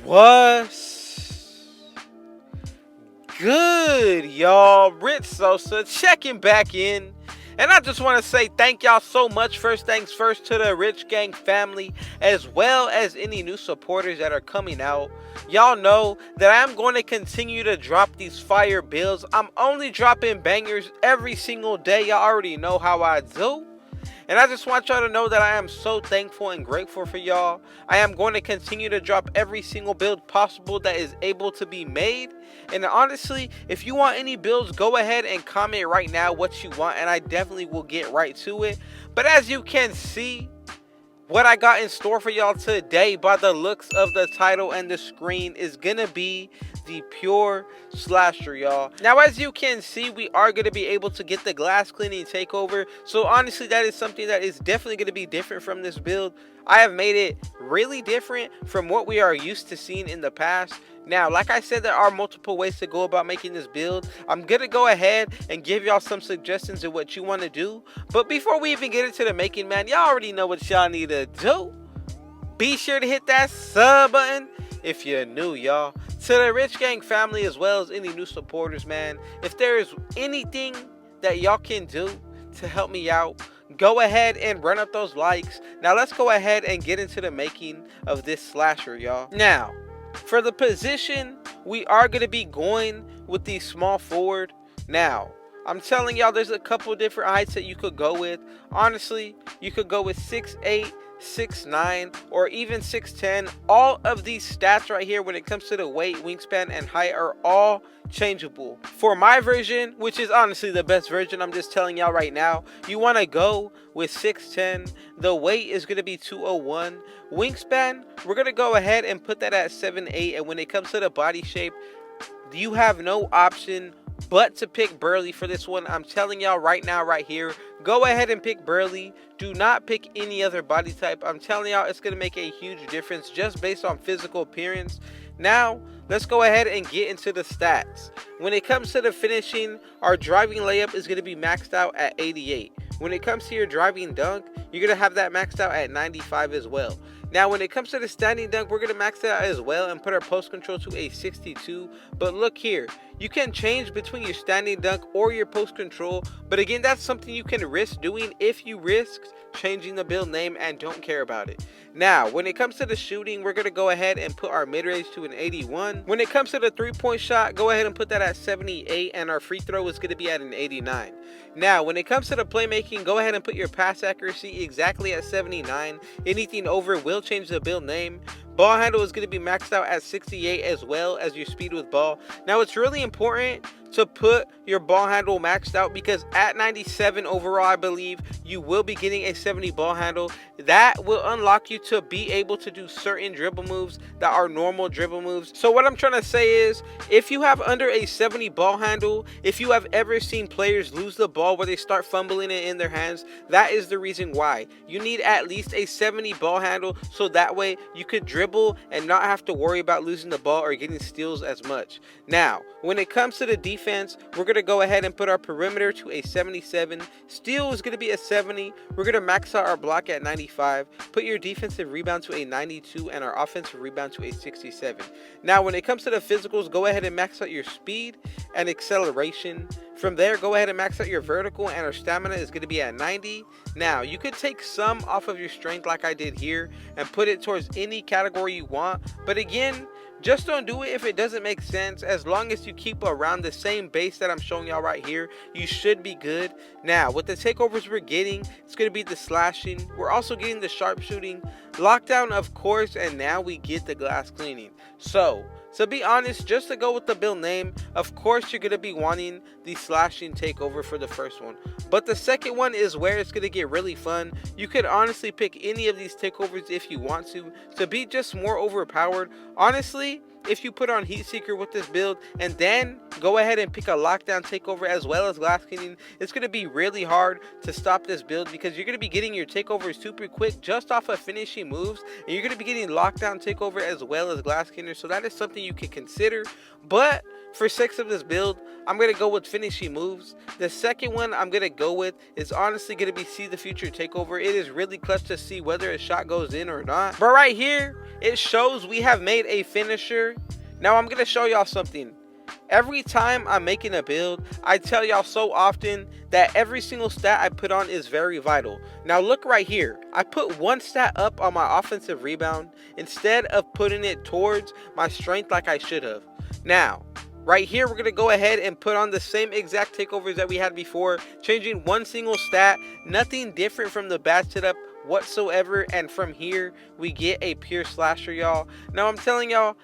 What's good, y'all? Rich Sosa checking back in. And I just want to say thank y'all so much. First things first to the Rich Gang family, as well as any new supporters that are coming out. Y'all know that I'm going to continue to drop these fire builds. I'm only dropping bangers every single day. Y'all already know how I do. And I just want y'all to know that I am so thankful and grateful for y'all. I am going to continue to drop every single build possible that is able to be made. And honestly, if you want any builds, go ahead and comment right now what you want, and I definitely will get right to it. But as you can see, what I got in store for y'all today, by the looks of the title and the screen, is gonna be the pure slasher, y'all. Now, as you can see, we are gonna be able to get the glass cleaning takeover. So honestly, that is something that is definitely gonna be different from this build. I have made it really different from what we are used to seeing in the past. Now, like I said, there are multiple ways to go about making this build. I'm going to go ahead and give y'all some suggestions of what you want to do. But before we even get into the making, man, y'all already know what y'all need to do. Be sure to hit that sub button if you're new, y'all. To the Rich Gang family, as well as any new supporters, man, if there is anything that y'all can do to help me out, go ahead and run up those likes. Now, let's go ahead and get into the making of this slasher, y'all. Now, for the position, we are going to be going with the small forward. Now, I'm telling y'all, there's a couple different heights that you could go with. Honestly, you could go with 6'8", 6'9", or even 6'10". All of these stats right here, when it comes to the weight, wingspan, and height, are all changeable. For my version, which is honestly the best version, I'm just telling y'all right now, you want to go with 6'10". The weight is going to be 201. Wingspan, we're going to go ahead and put that at 7'8". And when it comes to the body shape, you have no option but to pick Burly for this one. I'm telling y'all right now, right here, go ahead and pick Burly. Do not pick any other body type. I'm telling y'all, it's going to make a huge difference just based on physical appearance. Now, let's go ahead and get into the stats. When it comes to the finishing, our driving layup is going to be maxed out at 88. When it comes to your driving dunk, you're going to have that maxed out at 95 as well. Now, when it comes to the standing dunk, we're going to max it out as well and put our post control to a 62. But look here, you can change between your standing dunk or your post control. But again, that's something you can risk doing if you risk changing the build name and don't care about it. Now, when it comes to the shooting, we're going to go ahead and put our mid-range to an 81. When it comes to the three-point shot, go ahead and put that at 78, and our free throw is going to be at an 89. Now, when it comes to the playmaking, go ahead and put your pass accuracy exactly at 79. Anything over will change the build name. Ball handle is going to be maxed out at 68, as well as your speed with ball. Now, it's really important to put your ball handle maxed out, because at 97 overall, I believe, you will be getting a 70 ball handle. That will unlock you to be able to do certain dribble moves that are normal dribble moves. So what I'm trying to say is, if you have under a 70 ball handle, if you have ever seen players lose the ball where they start fumbling it in their hands, that is the reason why. You need at least a 70 ball handle, so that way you could dribble and not have to worry about losing the ball or getting steals as much. Now, when it comes to the defense, we're going to go ahead and put our perimeter to a 77. Steal is going to be a 70. We're going to max out our block at 95. Put your defensive rebound to a 92 and our offensive rebound to a 67. Now, when it comes to the physicals, go ahead and max out your speed and acceleration. From there, go ahead and max out your vertical, and our stamina is going to be at 90. Now, you could take some off of your strength like I did here and put it towards any category you want. But again, just don't do it if it doesn't make sense. As long as you keep around the same base that I'm showing y'all right here, you should be good. Now, with the takeovers we're getting, it's going to be the slashing. We're also getting the sharpshooting, lockdown, of course, and now we get the glass cleaning. So, to be honest, just to go with the build name, of course you're going to be wanting the slashing takeover for the first one. But the second one is where it's going to get really fun. You could honestly pick any of these takeovers if you want to be just more overpowered. Honestly, if you put on Heat Seeker with this build and then go ahead and pick a lockdown takeover as well as glass cleaning, it's going to be really hard to stop this build, because you're going to be getting your takeovers super quick just off of finishing moves, and you're going to be getting lockdown takeover as well as glass cleaner. So that is something you can consider. But For 6 of this build, I'm going to go with finishing moves. The second one I'm going to go with is honestly going to be see the future takeover. It is really clutch to see whether a shot goes in or not. But right here, it shows we have made a finisher. Now I'm going to show y'all something. Every time I'm making a build, I tell y'all so often that every single stat I put on is very vital. Now look right here. I put one stat up on my offensive rebound instead of putting it towards my strength like I should have. Now, right here, we're going to go ahead and put on the same exact takeovers that we had before, changing one single stat, nothing different from the badge setup whatsoever. And from here, we get a pure slasher, y'all. Now, I'm telling y'all,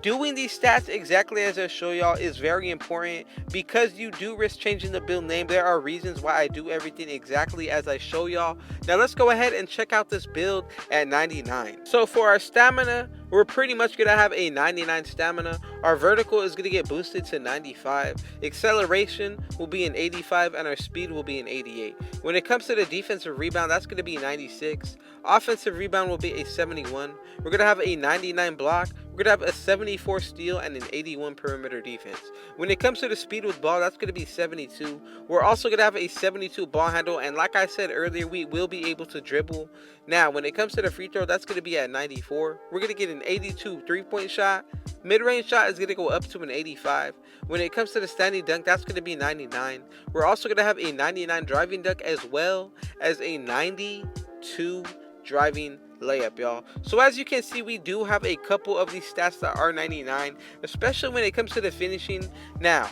doing these stats exactly as I show y'all is very important because you do risk changing the build name. There are reasons why I do everything exactly as I show y'all. Now let's go ahead and check out this build at 99. So for our stamina, we're pretty much going to have a 99 stamina. Our vertical is going to get boosted to 95. Acceleration will be an 85 and our speed will be an 88. When it comes to the defensive rebound, that's going to be 96. Offensive rebound will be a 71. We're going to have a 99 block. We're going to have a 74 steal and an 81 perimeter defense. When it comes to the speed with ball, that's going to be 72. We're also going to have a 72 ball handle. And like I said earlier, we will be able to dribble. Now, when it comes to the free throw, that's going to be at 94. We're going to get an 82 three-point shot. Mid-range shot is going to go up to an 85. When it comes to the standing dunk, that's going to be 99. We're also going to have a 99 driving dunk as well as a 92 driving layup, y'all. So as you can see, we do have a couple of these stats that are 99, especially when it comes to the finishing. Now,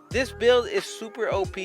this build is super OP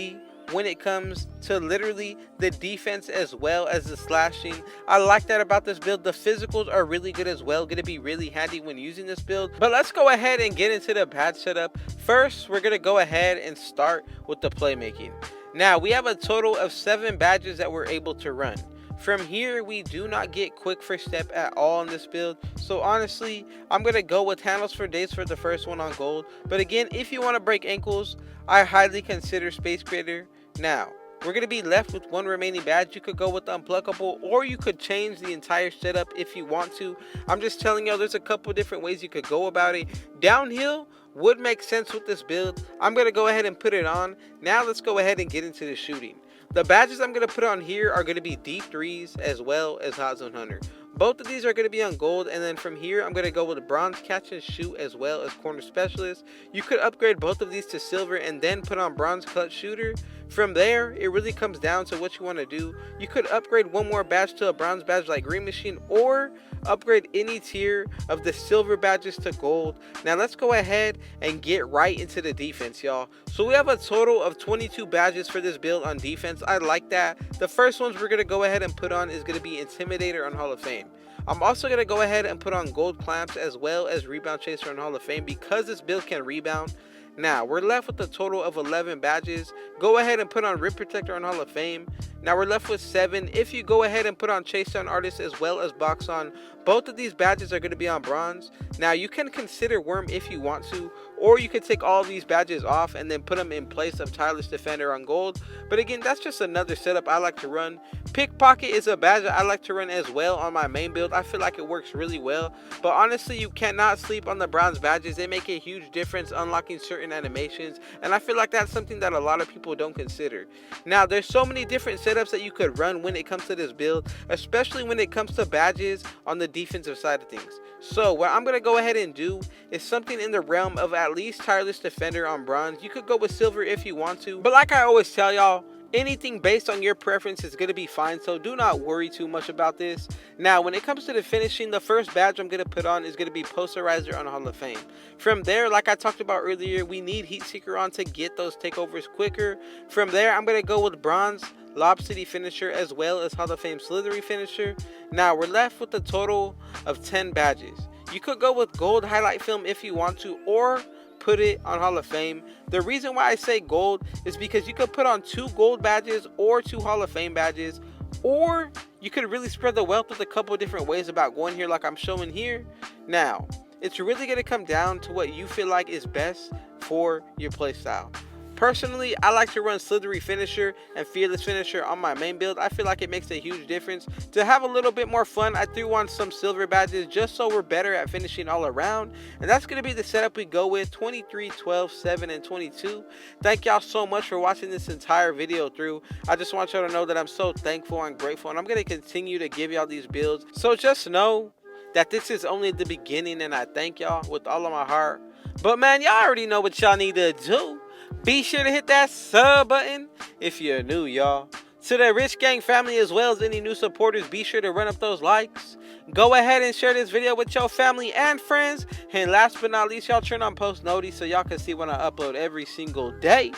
when it comes to literally the defense as well as the slashing. I like that about this build. The physicals are really good as well, gonna be really handy when using this build. But let's go ahead and get into the badge setup. First, we're gonna go ahead and start with the playmaking. Now, we have a total of 7 badges that we're able to run. From here, we do not get quick first step at all in this build. So honestly, I'm going to go with handles for days for the first one on gold. But again, if you want to break ankles, I highly consider Space Creator. Now, we're going to be left with one remaining badge. You could go with the Unpluckable, or you could change the entire setup if you want to. I'm just telling you, there's a couple different ways you could go about it. Downhill would make sense with this build. I'm going to go ahead and put it on. Now let's go ahead and get into the shooting. The badges I'm going to put on here are going to be deep threes as well as Hot Zone Hunter. Both of these are going to be on gold, and then from here I'm going to go with a bronze catch and shoot as well as corner specialist. You could upgrade both of these to silver and then put on bronze clutch shooter. From there, it really comes down to what you want to do. You could upgrade one more badge to a bronze badge like Green Machine, or upgrade any tier of the silver badges to gold. Now let's go ahead and get right into the defense, y'all. So we have a total of 22 badges for this build on defense. I like that. The first ones we're going to go ahead and put on is going to be Intimidator on Hall of Fame. I'm also going to go ahead and put on gold clamps as well as Rebound Chaser on Hall of Fame because this build can rebound. Now, we're left with a total of 11 badges. Go ahead and put on Rim Protector on Hall of Fame. Now, we're left with 7. If you go ahead and put on Chase Down Artist as well as Box On, both of these badges are going to be on bronze. Now, you can consider Worm if you want to, or you could take all of these badges off and then put them in place of Tireless Defender on gold. But again, that's just another setup I like to run. Pickpocket is a badge that I like to run as well on my main build. I feel like it works really well. But honestly, you cannot sleep on the bronze badges. They make a huge difference unlocking certain animations, and I feel like that's something that a lot of people don't consider. Now, there's so many different setups that you could run when it comes to this build, especially when it comes to badges on the defensive side of things. So what I'm going to go ahead and do is something in the realm of at least Tireless Defender on bronze. You could go with silver if you want to, but like I always tell y'all, anything based on your preference is going to be fine, so do not worry too much about this. Now, when it comes to the finishing, the first badge I'm going to put on is going to be Posterizer on Hall of Fame. From there, like I talked about earlier, we need Heat Seeker on to get those takeovers quicker. From there, I'm going to go with bronze Lob City finisher as well as Hall of Fame Slithery finisher. Now, we're left with a total of 10 badges. You could go with gold highlight film if you want to, or put it on Hall of Fame. The reason why I say gold is because you could put on 2 gold badges or 2 Hall of Fame badges, or you could really spread the wealth with a couple of different ways about going here like I'm showing here. Now, it's really going to come down to what you feel like is best for your playstyle. Personally, I like to run Slithery Finisher and Fearless Finisher on my main build. I feel like it makes a huge difference. To have a little bit more fun, I threw on some silver badges just so we're better at finishing all around. And that's going to be the setup we go with: 23, 12, 7, and 22. Thank y'all so much for watching this entire video through. I just want y'all to know that I'm so thankful and grateful, and I'm going to continue to give y'all these builds. So just know that this is only the beginning, and I thank y'all with all of my heart. But man, y'all already know what y'all need to do. Be sure to hit that sub button if you're new, y'all. To the Rich Gang family, as well as any new supporters, be sure to run up those likes. Go ahead and share this video with your family and friends. And last but not least, y'all turn on post notice so y'all can see when I upload every single day.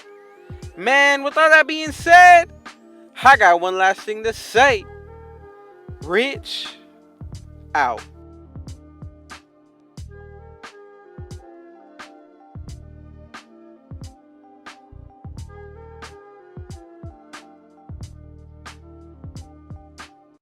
Man, with all that being said, I got one last thing to say. Rich out.